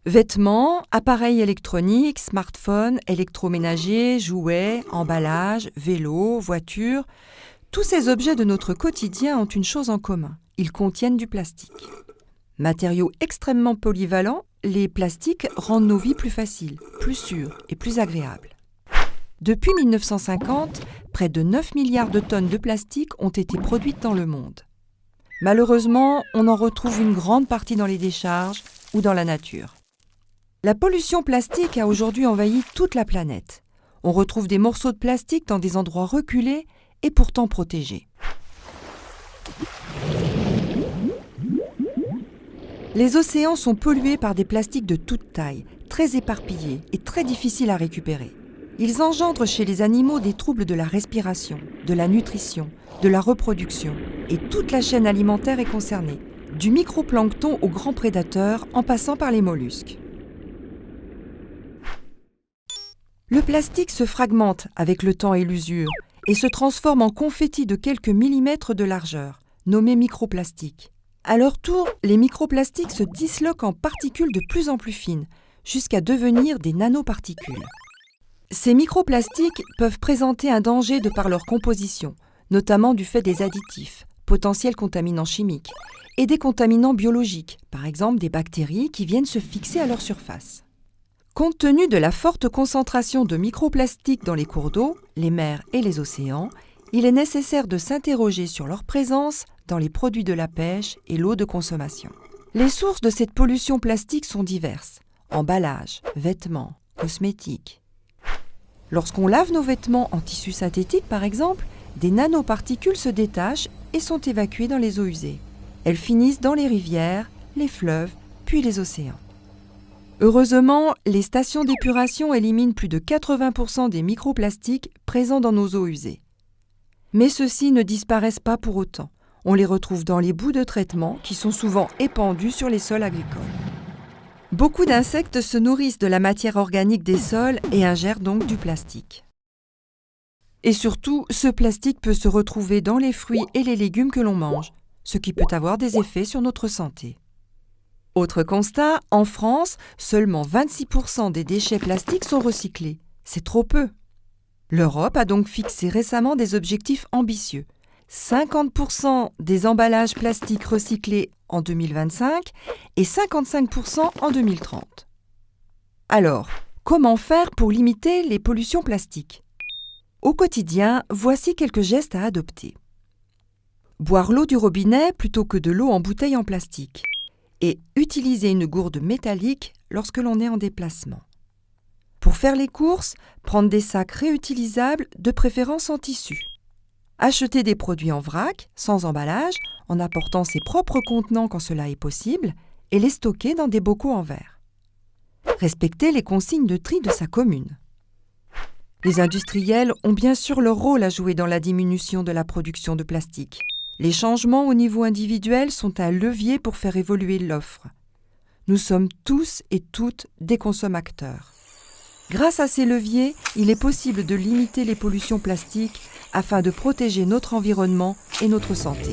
Vêtements, appareils électroniques, smartphones, électroménagers, jouets, emballages, vélos, voitures, tous ces objets de notre quotidien ont une chose en commun, ils contiennent du plastique. Matériaux extrêmement polyvalents, les plastiques rendent nos vies plus faciles, plus sûres et plus agréables. Depuis 1950, près de 9 milliards de tonnes de plastique ont été produites dans le monde. Malheureusement, on en retrouve une grande partie dans les décharges ou dans la nature. La pollution plastique a aujourd'hui envahi toute la planète. On retrouve des morceaux de plastique dans des endroits reculés et pourtant protégés. Les océans sont pollués par des plastiques de toute taille, très éparpillés et très difficiles à récupérer. Ils engendrent chez les animaux des troubles de la respiration, de la nutrition, de la reproduction, et toute la chaîne alimentaire est concernée, du microplancton aux grands prédateurs en passant par les mollusques. Le plastique se fragmente avec le temps et l'usure et se transforme en confettis de quelques millimètres de largeur, nommés microplastiques. À leur tour, les microplastiques se disloquent en particules de plus en plus fines, jusqu'à devenir des nanoparticules. Ces microplastiques peuvent présenter un danger de par leur composition, notamment du fait des additifs, potentiels contaminants chimiques, et des contaminants biologiques, par exemple des bactéries qui viennent se fixer à leur surface. Compte tenu de la forte concentration de microplastiques dans les cours d'eau, les mers et les océans, il est nécessaire de s'interroger sur leur présence dans les produits de la pêche et l'eau de consommation. Les sources de cette pollution plastique sont diverses: emballages, vêtements, cosmétiques. Lorsqu'on lave nos vêtements en tissu synthétique, par exemple, des nanoparticules se détachent et sont évacuées dans les eaux usées. Elles finissent dans les rivières, les fleuves, puis les océans. Heureusement, les stations d'épuration éliminent plus de 80% des microplastiques présents dans nos eaux usées. Mais ceux-ci ne disparaissent pas pour autant. On les retrouve dans les boues de traitement qui sont souvent épandus sur les sols agricoles. Beaucoup d'insectes se nourrissent de la matière organique des sols et ingèrent donc du plastique. Et surtout, ce plastique peut se retrouver dans les fruits et les légumes que l'on mange, ce qui peut avoir des effets sur notre santé. Autre constat, en France, seulement 26% des déchets plastiques sont recyclés. C'est trop peu. L'Europe a donc fixé récemment des objectifs ambitieux. 50% des emballages plastiques recyclés en 2025 et 55% en 2030. Alors, comment faire pour limiter les pollutions plastiques ? Au quotidien, voici quelques gestes à adopter. Boire l'eau du robinet plutôt que de l'eau en bouteille en plastique. Et utiliser une gourde métallique lorsque l'on est en déplacement. Pour faire les courses, prendre des sacs réutilisables, de préférence en tissu. Acheter des produits en vrac, sans emballage, en apportant ses propres contenants quand cela est possible, et les stocker dans des bocaux en verre. Respecter les consignes de tri de sa commune. Les industriels ont bien sûr leur rôle à jouer dans la diminution de la production de plastique. Les changements au niveau individuel sont un levier pour faire évoluer l'offre. Nous sommes tous et toutes des consommateurs. Grâce à ces leviers, il est possible de limiter les pollutions plastiques afin de protéger notre environnement et notre santé.